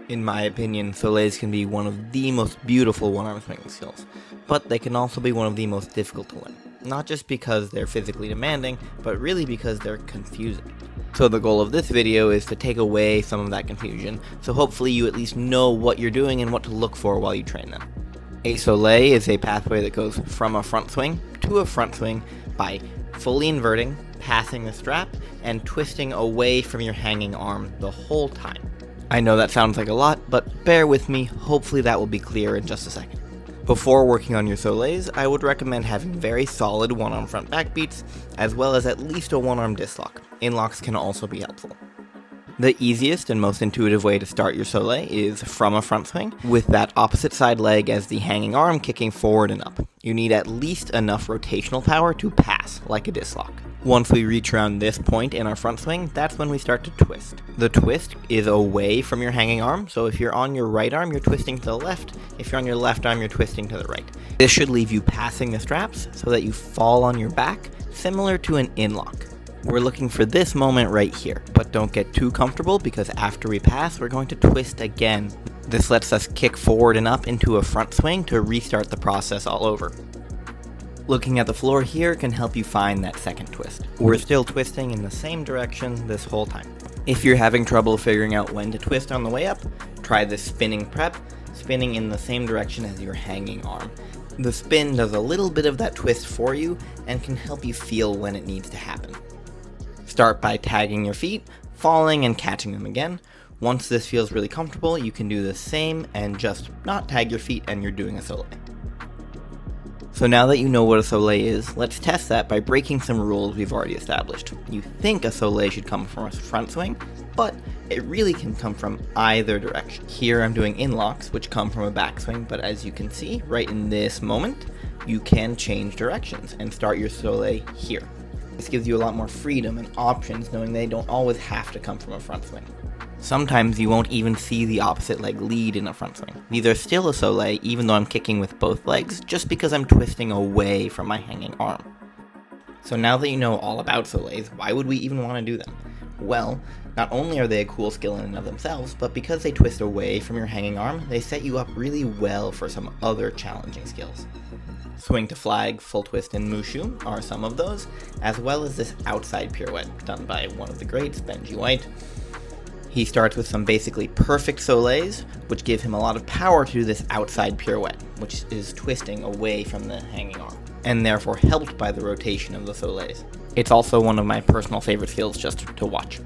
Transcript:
In my opinion, Soliels can be one of the most beautiful one-arm swinging skills, but they can also be one of the most difficult to learn. Not just because they're physically demanding, but really because they're confusing. So the goal of this video is to take away some of that confusion, so hopefully you at least know what you're doing and what to look for while you train them. A Soliel is a pathway that goes from a front swing to a front swing by fully inverting, passing the strap, and twisting away from your hanging arm the whole time. I know that sounds like a lot, but bear with me, hopefully that will be clear in just a second. Before working on your Soliels, I would recommend having very solid one-arm front back beats, as well as at least a one-arm disc lock. In-locks can also be helpful. The easiest and most intuitive way to start your Soliel is from a front swing, with that opposite side leg as the hanging arm kicking forward and up. You need at least enough rotational power to pass, like a disc lock. Once we reach around this point in our front swing, that's when we start to twist. The twist is away from your hanging arm, so if you're on your right arm, you're twisting to the left. If you're on your left arm, you're twisting to the right. This should leave you passing the straps so that you fall on your back, similar to an in-lock. We're looking for this moment right here, but don't get too comfortable because after we pass, we're going to twist again. This lets us kick forward and up into a front swing to restart the process all over. Looking at the floor here can help you find that second twist. We're still twisting in the same direction this whole time. If you're having trouble figuring out when to twist on the way up, try the spinning prep, spinning in the same direction as your hanging arm. The spin does a little bit of that twist for you and can help you feel when it needs to happen. Start by tagging your feet, falling and catching them again. Once this feels really comfortable, you can do the same and just not tag your feet and you're doing a Soliel. So now that you know what a Soliel is, let's test that by breaking some rules we've already established. You think a Soliel should come from a front swing, but it really can come from either direction. Here I'm doing in-locks, which come from a backswing, but as you can see, right in this moment, you can change directions and start your Soliel here. This gives you a lot more freedom and options, knowing they don't always have to come from a front swing. Sometimes you won't even see the opposite leg lead in a front swing. These are still a Soliel even though I'm kicking with both legs, just because I'm twisting away from my hanging arm. So now that you know all about Soliels, why would we even want to do them? Well, not only are they a cool skill in and of themselves, but because they twist away from your hanging arm, they set you up really well for some other challenging skills. Swing to flag, full twist, and mushu are some of those, as well as this outside pirouette done by one of the greats, Benji White. He starts with some basically perfect Soliels, which give him a lot of power to do this outside pirouette, which is twisting away from the hanging arm, and therefore helped by the rotation of the Soliels. It's also one of my personal favorite skills just to watch.